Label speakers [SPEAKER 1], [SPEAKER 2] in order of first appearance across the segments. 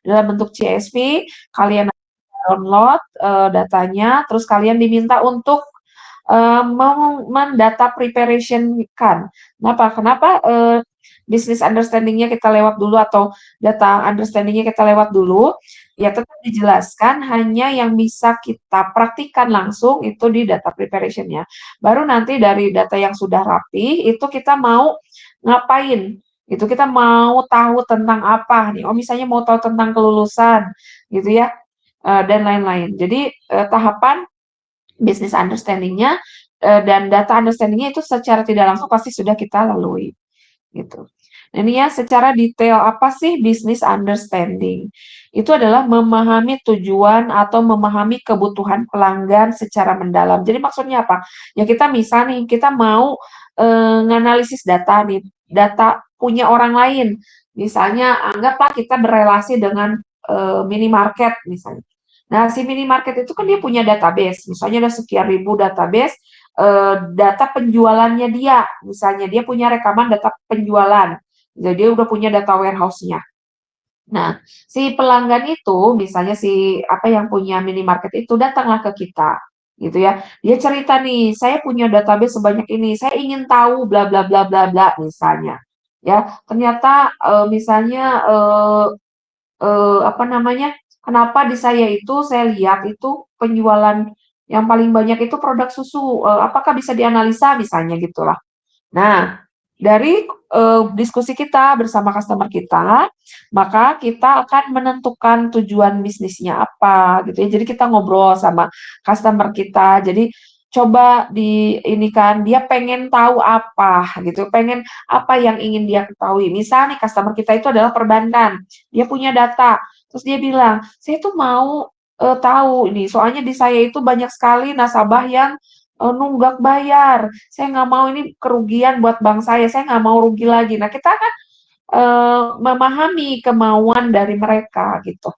[SPEAKER 1] dalam bentuk CSV, kalian download datanya, terus kalian diminta untuk mendata preparation kan. Kenapa business understanding-nya kita lewat dulu atau data understanding-nya kita lewat dulu? Ya tetap dijelaskan hanya yang bisa kita praktikkan langsung itu di data preparation-nya. Baru nanti dari data yang sudah rapi itu kita mau ngapain? Itu kita mau tahu tentang apa nih? Oh misalnya mau tahu tentang kelulusan gitu ya dan lain-lain. Jadi tahapan business understanding-nya dan data understanding-nya itu secara tidak langsung pasti sudah kita lalui gitu. Nah, ini ya secara detail apa sih business understanding? Itu adalah memahami tujuan atau memahami kebutuhan pelanggan secara mendalam. Jadi maksudnya apa? Ya kita misal nih, kita mau nganalisis data nih, data punya orang lain. Misalnya anggaplah kita berelasi dengan minimarket misalnya. Nah, si minimarket itu kan dia punya database, misalnya ada sekian ribu database data penjualannya dia, misalnya dia punya rekaman data penjualan, jadi dia udah punya data warehouse-nya. Nah, si pelanggan itu, misalnya si apa yang punya minimarket itu datanglah ke kita, gitu ya. Dia cerita nih, saya punya database sebanyak ini, saya ingin tahu bla bla bla bla bla, misalnya. Ya, ternyata misalnya apa namanya, kenapa di saya itu saya lihat itu penjualan yang paling banyak itu produk susu, apakah bisa dianalisa misalnya gitulah. Nah, dari diskusi kita bersama customer kita, maka kita akan menentukan tujuan bisnisnya apa gitu ya. Jadi kita ngobrol sama customer kita. Jadi coba di ini kan dia pengen tahu apa gitu, pengen apa yang ingin dia ketahui. Misal nih customer kita itu adalah perbankan, dia punya data, terus dia bilang, saya tuh mau tahu ini, soalnya di saya itu banyak sekali nasabah yang nunggak bayar. Saya nggak mau ini kerugian buat bank saya nggak mau rugi lagi. Nah, kita kan memahami kemauan dari mereka gitu.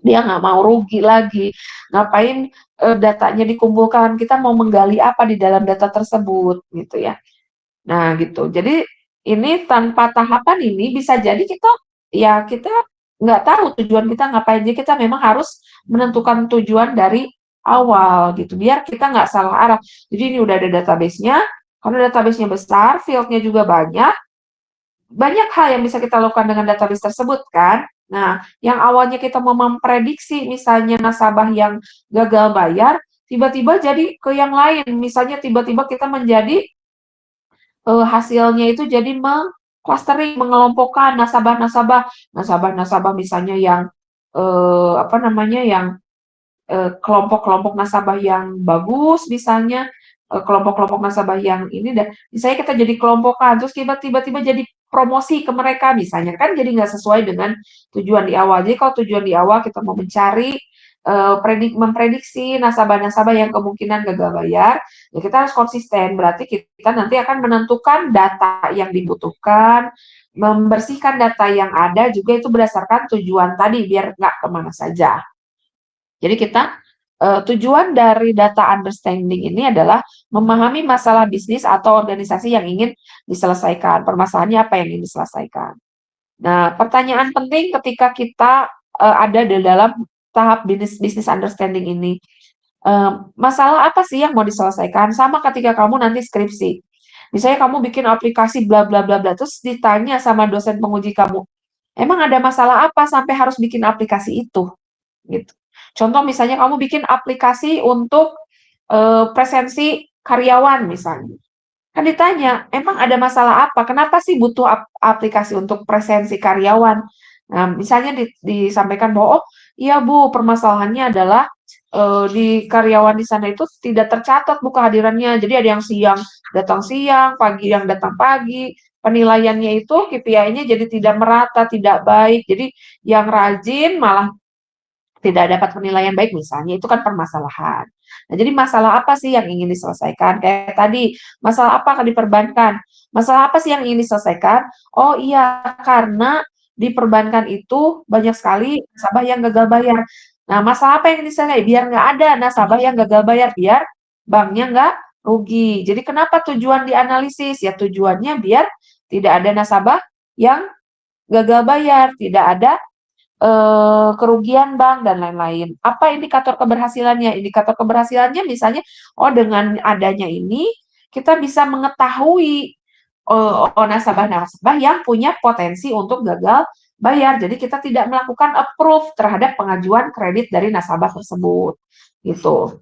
[SPEAKER 1] Dia nggak mau rugi lagi. Ngapain datanya dikumpulkan? Kita mau menggali apa di dalam data tersebut gitu ya. Nah, gitu. Jadi ini tanpa tahapan ini bisa jadi kita nggak tahu tujuan kita ngapain. Jadi kita memang harus menentukan tujuan dari awal gitu, biar kita nggak salah arah. Jadi ini udah ada database-nya, karena database-nya besar, field-nya juga banyak, banyak hal yang bisa kita lakukan dengan database tersebut kan. Nah, yang awalnya kita mau memprediksi misalnya nasabah yang gagal bayar, tiba-tiba jadi ke yang lain. Misalnya tiba-tiba kita menjadi hasilnya itu jadi clustering, mengelompokkan nasabah-nasabah misalnya yang apa namanya yang kelompok-kelompok nasabah yang bagus misalnya kelompok-kelompok nasabah yang ini dan misalnya kita jadi kelompokan terus tiba-tiba jadi promosi ke mereka misalnya kan jadi nggak sesuai dengan tujuan di awal. Jadi kalau tujuan di awal kita mau mencari memprediksi nasabah-nasabah yang kemungkinan gagal bayar, ya kita harus konsisten. Berarti kita nanti akan menentukan data yang dibutuhkan, membersihkan data yang ada juga itu berdasarkan tujuan tadi biar nggak kemana saja. Jadi kita tujuan dari data understanding ini adalah memahami masalah bisnis atau organisasi yang ingin diselesaikan. Permasalahannya apa yang ingin diselesaikan. Nah, pertanyaan penting ketika kita ada di dalam tahap business understanding ini. Masalah apa sih yang mau diselesaikan? Sama ketika kamu nanti skripsi. Misalnya kamu bikin aplikasi bla bla bla bla, terus ditanya sama dosen penguji kamu, emang ada masalah apa sampai harus bikin aplikasi itu? Gitu. Contoh misalnya kamu bikin aplikasi untuk presensi karyawan misalnya. Kan ditanya, emang ada masalah apa? Kenapa sih butuh aplikasi untuk presensi karyawan? Nah, misalnya disampaikan bahwa, oh iya Bu, permasalahannya adalah di karyawan di sana itu tidak tercatat Bu kehadirannya. Jadi ada yang datang siang, pagi yang datang pagi. Penilaiannya itu KPI-nya jadi tidak merata, tidak baik. Jadi yang rajin malah tidak dapat penilaian baik misalnya, itu kan permasalahan. Nah, jadi masalah apa sih yang ingin diselesaikan? Kayak tadi, masalah apa akan diperbankan? Masalah apa sih yang ingin diselesaikan? Oh iya, karena di perbankan itu banyak sekali nasabah yang gagal bayar. Nah, masalah apa yang ingin diselesaikan? Biar nggak ada nasabah yang gagal bayar, biar banknya nggak rugi. Jadi kenapa tujuan dianalisis? Ya tujuannya biar tidak ada nasabah yang gagal bayar, tidak ada kerugian bank dan lain-lain. Apa indikator keberhasilannya? Indikator keberhasilannya misalnya, oh dengan adanya ini kita bisa mengetahui nasabah-nasabah yang punya potensi untuk gagal bayar. Jadi kita tidak melakukan approve terhadap pengajuan kredit dari nasabah tersebut. Gitu.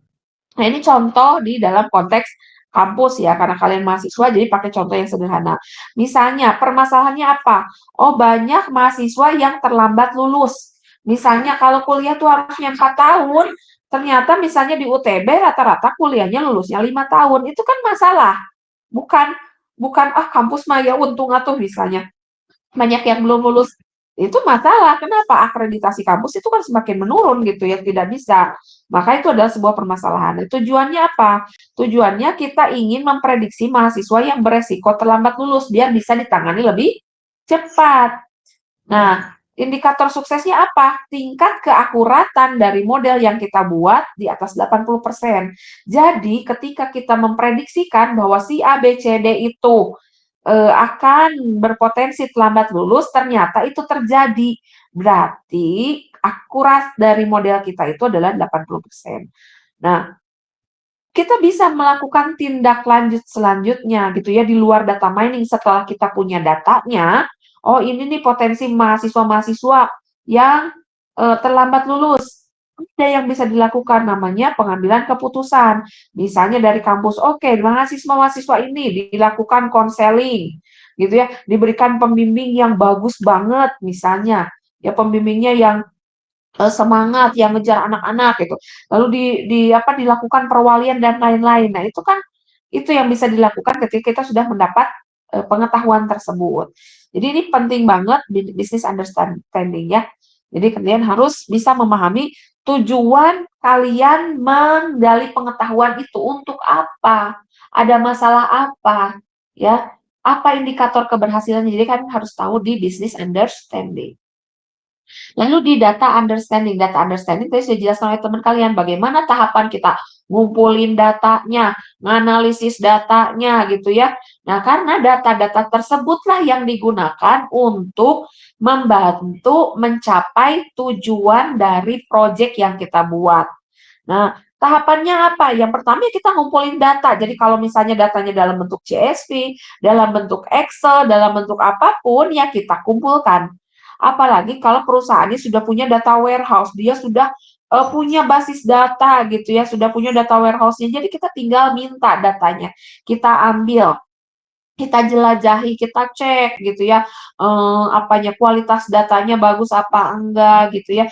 [SPEAKER 1] Nah, ini contoh di dalam konteks kampus ya, karena kalian mahasiswa, jadi pakai contoh yang sederhana. Misalnya, permasalahannya apa? Oh, banyak mahasiswa yang terlambat lulus. Misalnya, kalau kuliah tuh harusnya 4 tahun, ternyata misalnya di UTB rata-rata kuliahnya lulusnya 5 tahun. Itu kan masalah. Bukan bukan kampus mah ya untung atuh misalnya banyak yang belum lulus, itu masalah. Kenapa? Akreditasi kampus itu kan semakin menurun gitu ya, tidak bisa. Maka itu adalah sebuah permasalahan. Nah, tujuannya apa? Tujuannya kita ingin memprediksi mahasiswa yang beresiko terlambat lulus biar bisa ditangani lebih cepat. Nah, indikator suksesnya apa? Tingkat keakuratan dari model yang kita buat di atas 80%. Jadi, ketika kita memprediksikan bahwa si A, B, C, D itu akan berpotensi terlambat lulus, ternyata itu terjadi. Berarti akurat dari model kita itu adalah 80%. Nah, kita bisa melakukan tindak lanjut selanjutnya gitu ya di luar data mining setelah kita punya datanya. Oh, ini nih potensi mahasiswa-mahasiswa yang terlambat lulus. Ada yang bisa dilakukan namanya pengambilan keputusan. Misalnya dari kampus, oke, mahasiswa-mahasiswa ini dilakukan konseling gitu ya, diberikan pembimbing yang bagus banget misalnya. Ya pembimbingnya yang semangat yang ngejar anak-anak gitu. Lalu dilakukan perwalian dan lain-lain. Nah, itu kan itu yang bisa dilakukan ketika kita sudah mendapat pengetahuan tersebut. Jadi ini penting banget business understanding ya. Jadi kalian harus bisa memahami tujuan kalian menggali pengetahuan itu untuk apa? Ada masalah apa? Ya, apa indikator keberhasilannya? Jadi kan harus tahu di business understanding. Lalu di data understanding tadi sudah jelaskan oleh teman kalian bagaimana tahapan kita ngumpulin datanya, menganalisis datanya gitu ya. Nah, karena data-data tersebutlah yang digunakan untuk membantu mencapai tujuan dari proyek yang kita buat. Nah, tahapannya apa? Yang pertama ya kita ngumpulin data. Jadi kalau misalnya datanya dalam bentuk CSV, dalam bentuk Excel, dalam bentuk apapun ya kita kumpulkan. Apalagi kalau perusahaannya sudah punya data warehouse, dia sudah punya basis data gitu ya, sudah punya data warehouse-nya. Jadi kita tinggal minta datanya, kita ambil, kita jelajahi, kita cek gitu ya, apanya kualitas datanya bagus apa enggak gitu ya,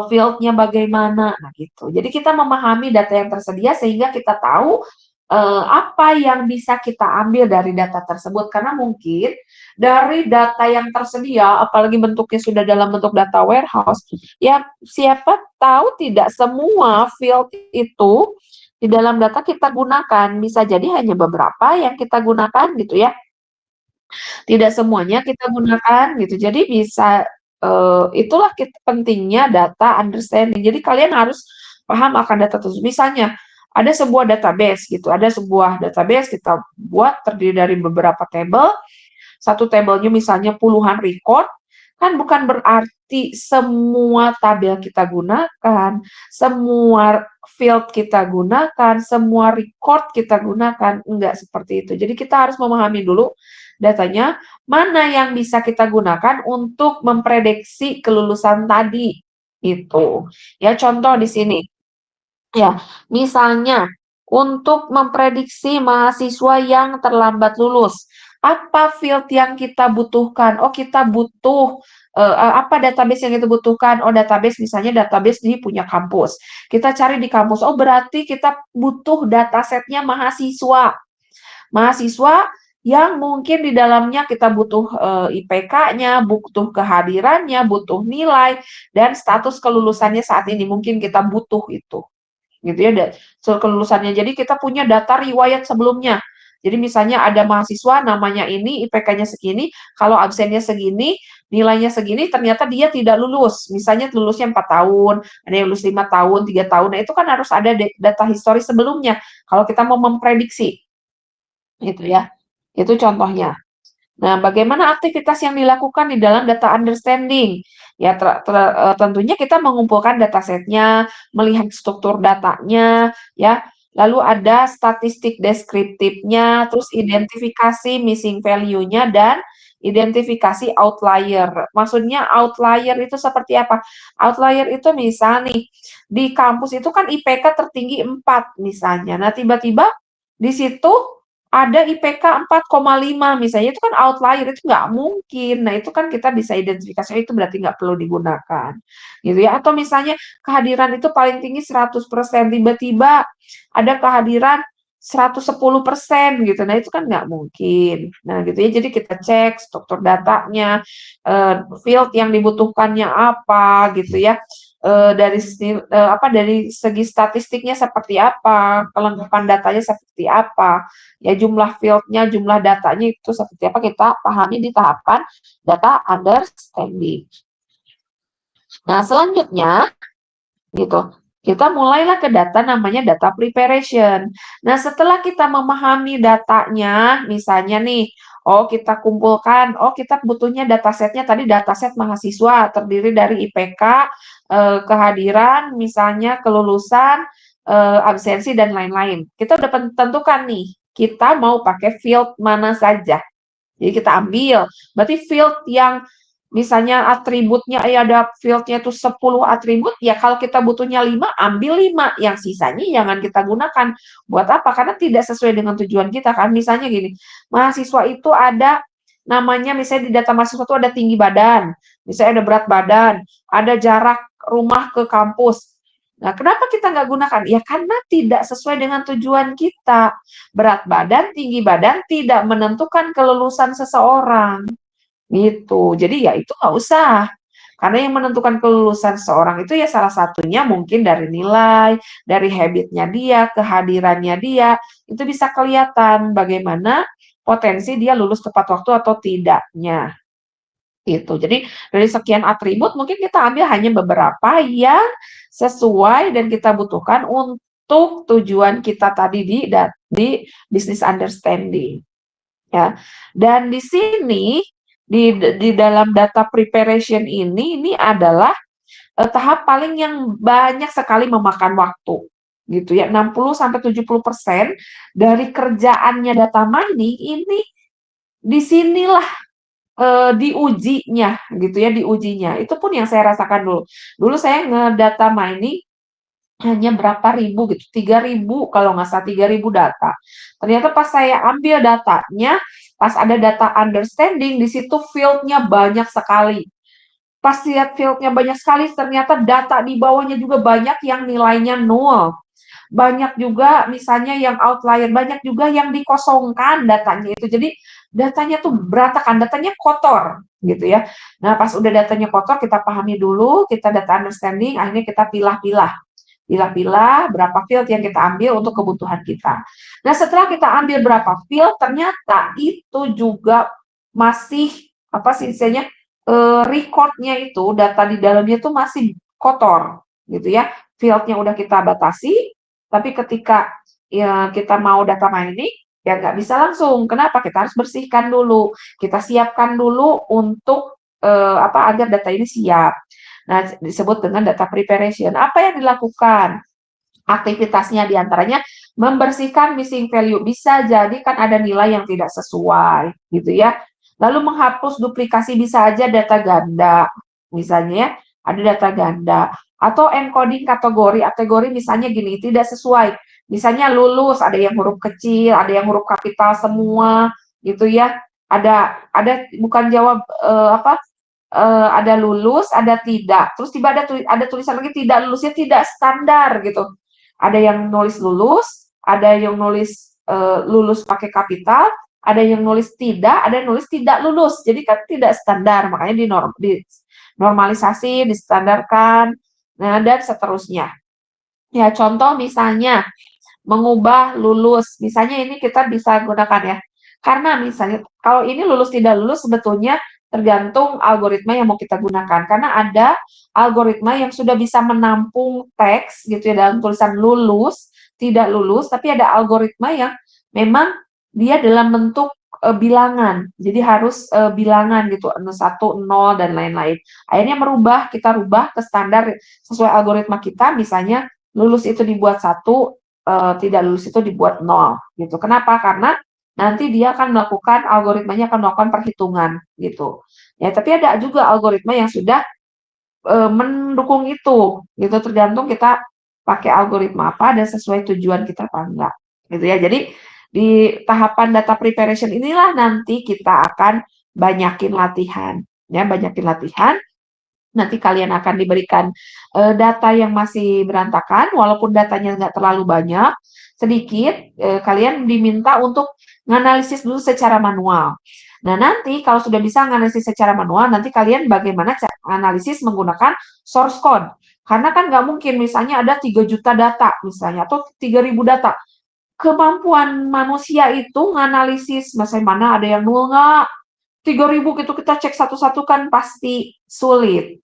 [SPEAKER 1] field-nya bagaimana, nah gitu. Jadi kita memahami data yang tersedia sehingga kita tahu apa yang bisa kita ambil dari data tersebut karena mungkin dari data yang tersedia, apalagi bentuknya sudah dalam bentuk data warehouse, ya siapa tahu tidak semua field itu di dalam data kita gunakan, bisa jadi hanya beberapa yang kita gunakan gitu ya. Tidak semuanya kita gunakan gitu. Jadi bisa itulah pentingnya data understanding. Jadi kalian harus paham akan data tersebut. Misalnya ada sebuah database gitu, ada sebuah database kita buat terdiri dari beberapa table. Satu tabelnya misalnya puluhan record, kan bukan berarti semua tabel kita gunakan, semua field kita gunakan, semua record kita gunakan, enggak seperti itu. Jadi kita harus memahami dulu datanya, mana yang bisa kita gunakan untuk memprediksi kelulusan tadi. Itu. Ya contoh di sini. Ya, misalnya untuk memprediksi mahasiswa yang terlambat lulus, apa field yang kita butuhkan? Oh, kita butuh apa database yang kita butuhkan? Oh, database misalnya database di punya kampus. Kita cari di kampus. Oh, berarti kita butuh datasetnya mahasiswa. Mahasiswa yang mungkin di dalamnya kita butuh IPK-nya, butuh kehadirannya, butuh nilai, dan status kelulusannya saat ini. Mungkin kita butuh itu gitu ya, kelulusannya. Jadi kita punya data riwayat sebelumnya. Jadi misalnya ada mahasiswa namanya ini, IPK-nya segini, kalau absennya segini, nilainya segini, ternyata dia tidak lulus. Misalnya lulusnya 4 tahun, ada yang lulus 5 tahun, 3 tahun. Nah, itu kan harus ada data historis sebelumnya kalau kita mau memprediksi. Gitu ya. Itu contohnya. Nah, bagaimana aktivitas yang dilakukan di dalam data understanding? Ya, tentunya kita mengumpulkan datasetnya, melihat struktur datanya, ya. Lalu ada statistik deskriptifnya, terus identifikasi missing value-nya dan identifikasi outlier. Maksudnya outlier itu seperti apa? Outlier itu misal nih, di kampus itu kan IPK tertinggi 4 misalnya. Nah, tiba-tiba di situ ada IPK 4,5 misalnya, itu kan outlier, itu nggak mungkin. Nah, itu kan kita bisa identifikasi, itu berarti nggak perlu digunakan, gitu ya. Atau misalnya kehadiran itu paling tinggi 100%, tiba-tiba ada kehadiran 110% gitu. Nah, itu kan nggak mungkin. Nah, gitu ya. Jadi kita cek struktur datanya, field yang dibutuhkannya apa gitu ya. Dari segi statistiknya seperti apa, kelengkapan datanya seperti apa, ya jumlah fieldnya, jumlah datanya itu seperti apa, kita pahami di tahapan data understanding. Nah, selanjutnya gitu. Kita mulailah ke data namanya data preparation. Nah, setelah kita memahami datanya, misalnya nih, oh kita kumpulkan, oh kita butuhnya datasetnya tadi dataset mahasiswa terdiri dari IPK, kehadiran, misalnya kelulusan, absensi dan lain-lain. Kita udah tentukan nih, kita mau pakai field mana saja. Jadi kita ambil, berarti field yang misalnya atributnya ya ada fieldnya itu 10 atribut, ya kalau kita butuhnya 5, ambil 5, yang sisanya jangan kita gunakan. Buat apa? Karena tidak sesuai dengan tujuan kita kan. Misalnya gini, mahasiswa itu ada namanya misalnya di data mahasiswa itu ada tinggi badan, misalnya ada berat badan, ada jarak rumah ke kampus. Nah, kenapa kita nggak gunakan? Ya karena tidak sesuai dengan tujuan kita. Berat badan, tinggi badan tidak menentukan kelulusan seseorang. Gitu. Jadi ya itu nggak usah. Karena yang menentukan kelulusan seseorang itu ya salah satunya mungkin dari nilai, dari habitnya dia, kehadirannya dia, itu bisa kelihatan bagaimana potensi dia lulus tepat waktu atau tidaknya. Gitu. Jadi dari sekian atribut mungkin kita ambil hanya beberapa yang sesuai dan kita butuhkan untuk tujuan kita tadi di business understanding, ya. Dan di sini di dalam data preparation ini adalah tahap paling yang banyak sekali memakan waktu, gitu ya. 60 sampai 70% dari kerjaannya data mining ini di sinilah diujinya gitu ya, diujinya. Itu pun yang saya rasakan dulu. Dulu saya ngedata mining hanya berapa ribu gitu, 3.000 kalau nggak salah, 3.000 data. Ternyata pas saya ambil datanya, pas ada data understanding, di situ field-nya banyak sekali. Pas lihat field-nya banyak sekali, ternyata data di bawahnya juga banyak yang nilainya 0. Banyak juga misalnya yang outlier, banyak juga yang dikosongkan datanya itu. Jadi datanya tuh berantakan, datanya kotor gitu ya. Nah, pas udah datanya kotor, kita pahami dulu, kita data understanding, akhirnya kita pilah-pilah. Pilah-pilah berapa field yang kita ambil untuk kebutuhan kita. Nah, setelah kita ambil berapa field, ternyata itu juga masih apa sih istilahnya, recordnya itu, data di dalamnya itu masih kotor gitu ya. Fieldnya udah kita batasi, tapi ketika ya kita mau data mining, ya nggak bisa langsung. Kenapa? Kita harus bersihkan dulu, kita siapkan dulu untuk agar data ini siap. Nah, disebut dengan data preparation. Apa yang dilakukan? Aktivitasnya diantaranya membersihkan missing value. Bisa jadi kan ada nilai yang tidak sesuai, gitu ya. Lalu menghapus duplikasi, bisa aja data ganda, misalnya ya, ada data ganda. Atau encoding kategori misalnya gini, tidak sesuai. Misalnya lulus, ada yang huruf kecil, ada yang huruf kapital semua, gitu ya. Ada bukan jawab ada lulus, ada tidak. Terus tiba ada tulisan lagi tidak lulusnya tidak standar gitu. Ada yang nulis lulus, ada yang nulis lulus pakai kapital, ada yang nulis tidak, ada yang nulis tidak lulus. Jadi kan tidak standar, makanya di normalisasi, distandarkan, nah dan seterusnya. Ya, contoh misalnya mengubah lulus. Misalnya ini kita bisa gunakan ya. Karena misalnya kalau ini lulus tidak lulus sebetulnya tergantung algoritma yang mau kita gunakan. Karena ada algoritma yang sudah bisa menampung teks gitu ya dalam tulisan lulus, tidak lulus, tapi ada algoritma yang memang dia dalam bentuk bilangan. Jadi harus bilangan gitu, 1, 0 dan lain-lain. Akhirnya kita rubah ke standar sesuai algoritma kita, misalnya lulus itu dibuat 1, tidak lulus itu dibuat 0 gitu. Kenapa? Karena nanti dia akan melakukan algoritmanya akan melakukan perhitungan gitu. Ya, tapi ada juga algoritma yang sudah mendukung itu gitu, tergantung kita pakai algoritma apa dan sesuai tujuan kita apa enggak gitu ya. Jadi di tahapan data preparation inilah nanti kita akan banyakin latihan ya, banyakin latihan. Nanti kalian akan diberikan data yang masih berantakan, walaupun datanya nggak terlalu banyak, sedikit, kalian diminta untuk menganalisis dulu secara manual. Nah, nanti kalau sudah bisa analisis secara manual, nanti kalian bagaimana analisis menggunakan source code. Karena kan nggak mungkin misalnya ada 3 juta data misalnya, atau 3.000 data. Kemampuan manusia itu menganalisis, misalnya mana ada yang nol nggak, 3.000 gitu kita cek satu-satu kan pasti sulit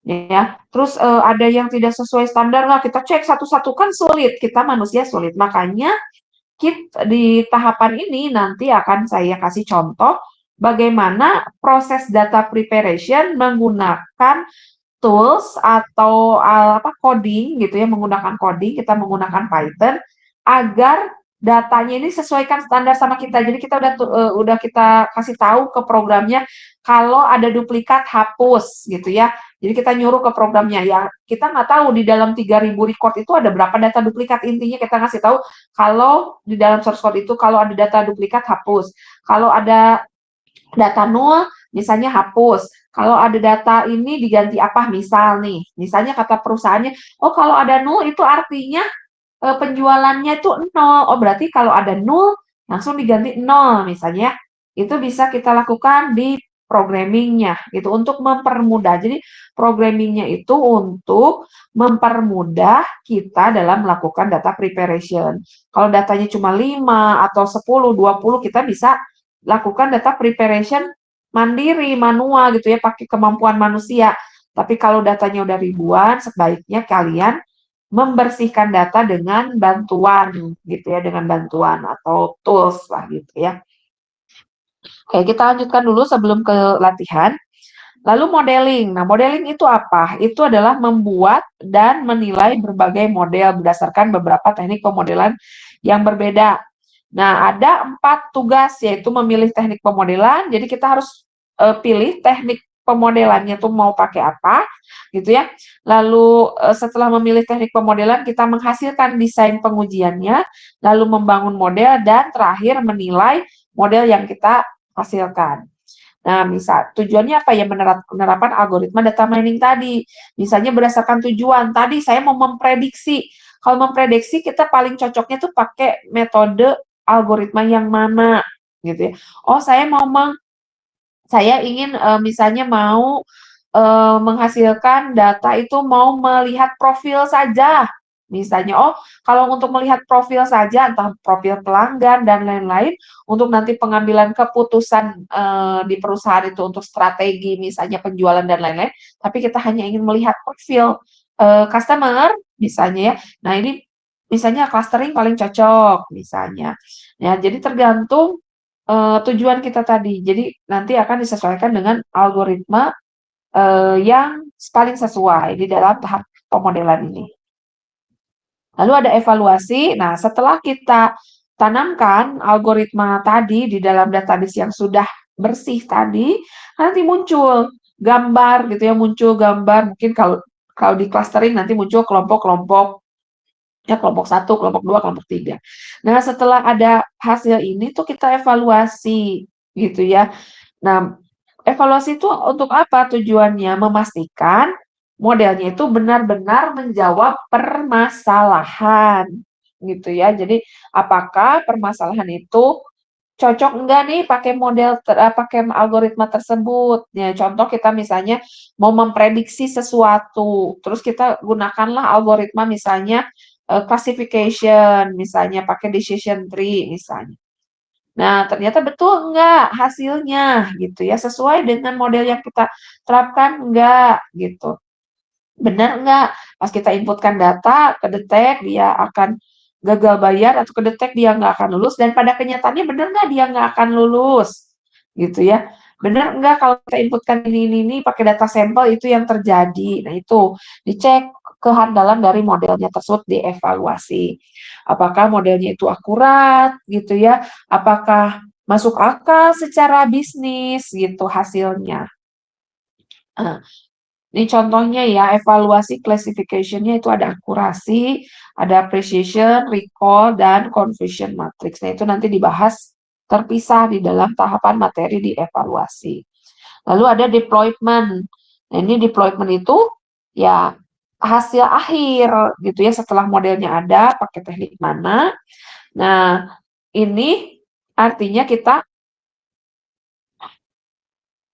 [SPEAKER 1] ya. Terus ada yang tidak sesuai standar nggak kita cek satu-satu kan sulit, kita manusia sulit. Makanya di tahapan ini nanti akan saya kasih contoh bagaimana proses data preparation menggunakan tools atau coding gitu ya, menggunakan coding, kita menggunakan Python agar datanya ini sesuaikan standar sama kita. Jadi kita udah kita kasih tahu ke programnya kalau ada duplikat hapus gitu ya. Jadi kita nyuruh ke programnya ya, kita nggak tahu di dalam 3.000 record itu ada berapa data duplikat. Intinya kita ngasih tahu kalau di dalam source code itu kalau ada data duplikat hapus. Kalau ada data nol misalnya hapus. Kalau ada data ini diganti apa misal nih. Misalnya kata perusahaannya, oh kalau ada nol itu artinya penjualannya itu nol. Oh berarti kalau ada nol langsung diganti nol misalnya. Itu bisa kita lakukan di programmingnya gitu untuk mempermudah. Jadi programmingnya itu untuk mempermudah kita dalam melakukan data preparation. Kalau datanya cuma 5 atau 10, 20 kita bisa lakukan data preparation mandiri, manual gitu ya, pakai kemampuan manusia. Tapi kalau datanya udah ribuan, sebaiknya kalian membersihkan data dengan bantuan gitu ya, dengan bantuan atau tools lah gitu ya. Oke, kita lanjutkan dulu sebelum ke latihan. Lalu modeling. Nah, modeling itu apa? Itu adalah membuat dan menilai berbagai model berdasarkan beberapa teknik pemodelan yang berbeda. Nah, ada 4 tugas, yaitu memilih teknik pemodelan. Jadi kita harus pilih teknik pemodelannya tuh mau pakai apa, gitu ya. Lalu setelah memilih teknik pemodelan, kita menghasilkan desain pengujiannya, lalu membangun model, dan terakhir menilai model yang kita hasilkan. Nah, tujuannya apa ya, penerapan algoritma data mining tadi. Misalnya berdasarkan tujuan. Tadi saya mau memprediksi. Kalau memprediksi kita paling cocoknya tuh pakai metode algoritma yang mana gitu ya. Oh, saya ingin misalnya mau menghasilkan data itu mau melihat profil saja. Misalnya, oh kalau untuk melihat profil saja, entah profil pelanggan dan lain-lain, untuk nanti pengambilan keputusan di perusahaan itu untuk strategi, misalnya penjualan dan lain-lain, tapi kita hanya ingin melihat profil customer, misalnya ya. Nah ini misalnya clustering paling cocok, misalnya. Ya, jadi tergantung tujuan kita tadi. Jadi nanti akan disesuaikan dengan algoritma yang paling sesuai di dalam tahap pemodelan ini. Lalu ada evaluasi. Nah, setelah kita tanamkan algoritma tadi di dalam database yang sudah bersih tadi, nanti muncul gambar gitu ya, muncul gambar mungkin kalau di clustering nanti muncul kelompok-kelompok ya, kelompok 1, kelompok 2, kelompok 3. Nah, setelah ada hasil ini tuh kita evaluasi gitu ya. Nah, evaluasi itu untuk apa tujuannya? Memastikan modelnya itu benar-benar menjawab permasalahan gitu ya. Jadi apakah permasalahan itu cocok enggak nih pakai pakai algoritma tersebut. Ya, contoh kita misalnya mau memprediksi sesuatu, terus kita gunakanlah algoritma misalnya classification, misalnya pakai decision tree misalnya. Nah, ternyata betul enggak hasilnya gitu ya, sesuai dengan model yang kita terapkan enggak gitu. Benar enggak pas kita inputkan data, kedetek dia akan gagal bayar atau kedetek dia nggak akan lulus, dan pada kenyataannya bener nggak dia nggak akan lulus, gitu ya. Bener nggak kalau kita inputkan ini pakai data sampel itu yang terjadi. Nah itu dicek kehandalan dari modelnya tersebut, dievaluasi. Apakah modelnya itu akurat gitu ya, apakah masuk akal secara bisnis gitu hasilnya. Ini contohnya ya, evaluasi classification-nya itu ada akurasi, ada precision, recall, dan confusion matrix. Nah, itu nanti dibahas terpisah di dalam tahapan materi di evaluasi. Lalu ada deployment. Nah, ini deployment itu ya hasil akhir gitu ya, setelah modelnya ada, pakai teknik mana. Nah, ini artinya kita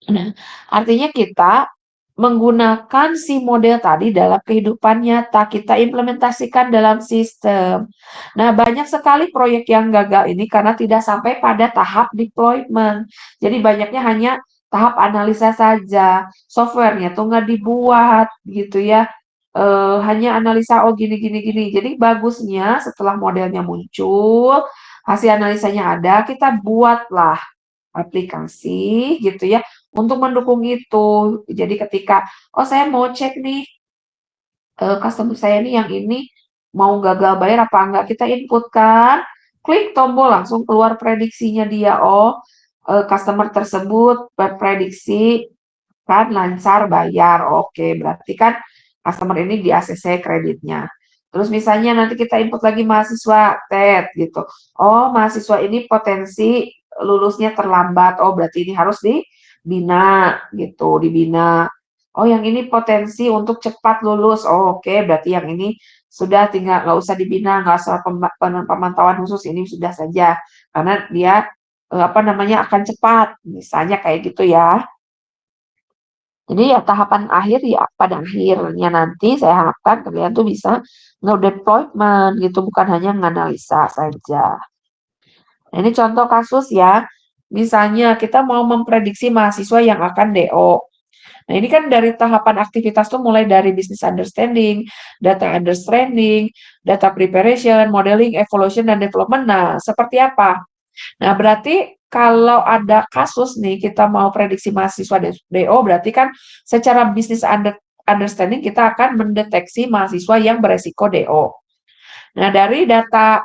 [SPEAKER 1] Nah, artinya kita menggunakan si model tadi dalam kehidupan nyata, kita implementasikan dalam sistem. Nah, banyak sekali proyek yang gagal ini karena tidak sampai pada tahap deployment. Jadi banyaknya hanya tahap analisa saja, softwarenya tuh nggak dibuat gitu ya. Hanya analisa, oh gini gini gini. Jadi bagusnya setelah modelnya muncul, hasil analisanya ada, kita buatlah aplikasi gitu ya untuk mendukung itu. Jadi ketika, oh saya mau cek nih customer saya nih yang ini mau gagal bayar apa enggak, kita inputkan, klik tombol langsung keluar prediksinya dia. Oh, customer tersebut berprediksi kan lancar bayar. Oke, berarti kan customer ini di ACC kreditnya. Terus misalnya nanti kita input lagi mahasiswa TET gitu. Oh, mahasiswa ini potensi lulusnya terlambat. Oh, berarti ini harus dibina gitu, dibina. Oh, yang ini potensi untuk cepat lulus. Oh, oke, berarti yang ini sudah tinggal nggak usah dibina, nggak usah pemantauan khusus, ini sudah saja karena dia apa namanya akan cepat, misalnya kayak gitu ya. Jadi ya tahapan akhir ya pada akhirnya nanti saya harapkan kalian tuh bisa nge-deployment gitu, bukan hanya menganalisa saja. Nah, ini contoh kasus ya. Misalnya kita mau memprediksi mahasiswa yang akan DO. Nah, ini kan dari tahapan aktivitas tuh mulai dari business understanding, data understanding, data preparation, modeling, evaluation, dan development. Nah, seperti apa? Nah, berarti kalau ada kasus nih, kita mau prediksi mahasiswa DO, berarti kan secara business understanding kita akan mendeteksi mahasiswa yang beresiko DO. Nah, dari data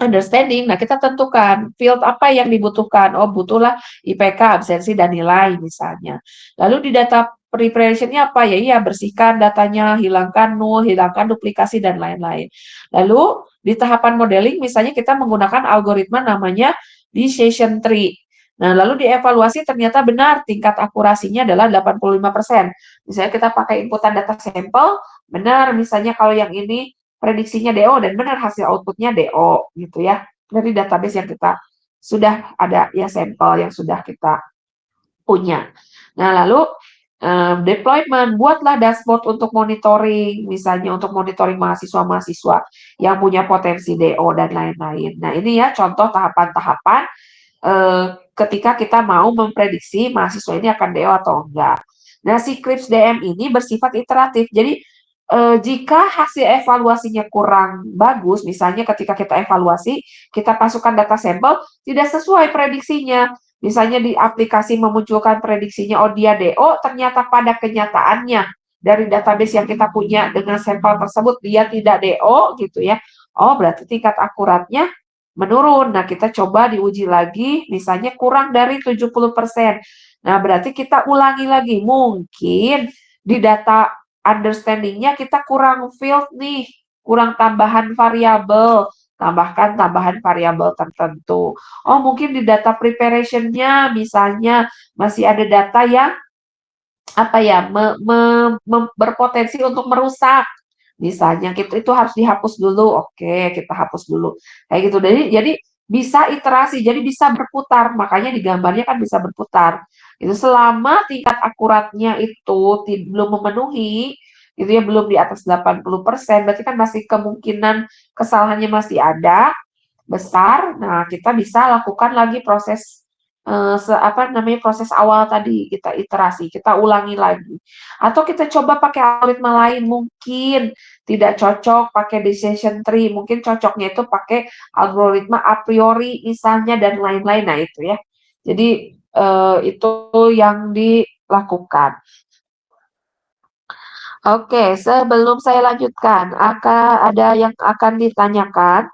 [SPEAKER 1] understanding, nah kita tentukan field apa yang dibutuhkan. Oh, butuhlah IPK, absensi, dan nilai misalnya. Lalu di data preparation-nya apa? Ya, iya, bersihkan datanya, hilangkan null, hilangkan duplikasi, dan lain-lain. Lalu di tahapan modeling, misalnya kita menggunakan algoritma namanya decision tree. Nah, lalu dievaluasi ternyata benar tingkat akurasinya adalah 85%. Misalnya kita pakai inputan data sampel, benar misalnya kalau yang ini prediksinya DO dan benar hasil outputnya DO gitu ya dari database yang kita sudah ada ya sampel yang sudah kita punya. Nah lalu deployment, buatlah dashboard untuk monitoring, misalnya untuk monitoring mahasiswa-mahasiswa yang punya potensi DO dan lain-lain. Nah ini ya contoh tahapan-tahapan ketika kita mau memprediksi mahasiswa ini akan DO atau enggak. Nah si CRIPS DM ini bersifat iteratif, jadi jika hasil evaluasinya kurang bagus, misalnya ketika kita evaluasi, kita masukkan data sampel, tidak sesuai prediksinya. Misalnya di aplikasi memunculkan prediksinya, oh dia DO, ternyata pada kenyataannya dari database yang kita punya dengan sampel tersebut, dia tidak DO gitu ya. Oh, berarti tingkat akuratnya menurun. Nah, kita coba diuji lagi, misalnya kurang dari 70%. Nah, berarti kita ulangi lagi. Mungkin di data understanding-nya kita kurang field nih, kurang tambahan variabel, tambahkan tambahan variabel tertentu. Oh, mungkin di data preparation-nya misalnya masih ada data yang apa ya berpotensi untuk merusak. Misalnya itu harus dihapus dulu. Oke, kita hapus dulu. Kayak gitu. Jadi bisa iterasi, jadi bisa berputar. Makanya di gambarnya kan bisa berputar. Itu selama tingkat akuratnya itu belum memenuhi, itu ya belum di atas 80%, berarti kan masih kemungkinan kesalahannya masih ada besar. Nah, kita bisa lakukan lagi proses apa namanya, proses awal tadi kita iterasi, kita ulangi lagi. Atau kita coba pakai algoritma lain, mungkin tidak cocok pakai decision tree, mungkin cocoknya itu pakai algoritma a priori misalnya dan lain-lain. Nah, itu ya. Jadi itu yang dilakukan. Oke, sebelum saya lanjutkan, ada yang akan ditanyakan?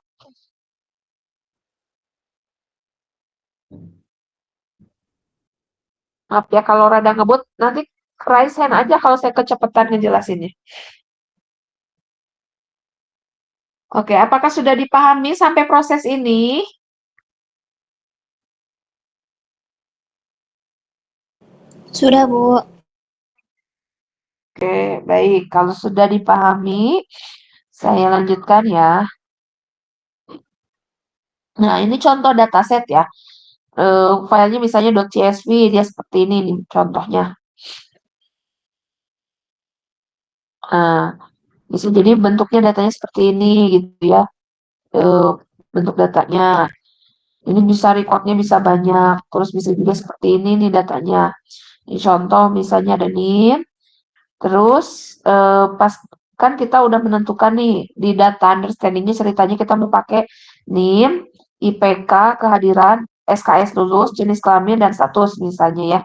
[SPEAKER 1] Maaf ya kalau rada ngebut, nanti raise hand aja kalau saya kecepatan ngejelasinnya. Oke, apakah sudah dipahami sampai proses ini?
[SPEAKER 2] Sudah, Bu.
[SPEAKER 1] Oke, baik. Kalau sudah dipahami, saya lanjutkan ya. Nah, ini contoh dataset ya. Filenya misalnya .csv, dia seperti ini nih contohnya. Nah, bisa jadi bentuknya datanya seperti ini gitu ya. Bentuk datanya. Ini bisa recordnya bisa banyak, terus bisa juga seperti ini nih datanya. Ini contoh misalnya ada NIM, terus pas kan kita udah menentukan nih di data understanding-nya ceritanya kita mau pakai NIM, IPK, kehadiran, SKS lulus, jenis kelamin, dan status misalnya ya.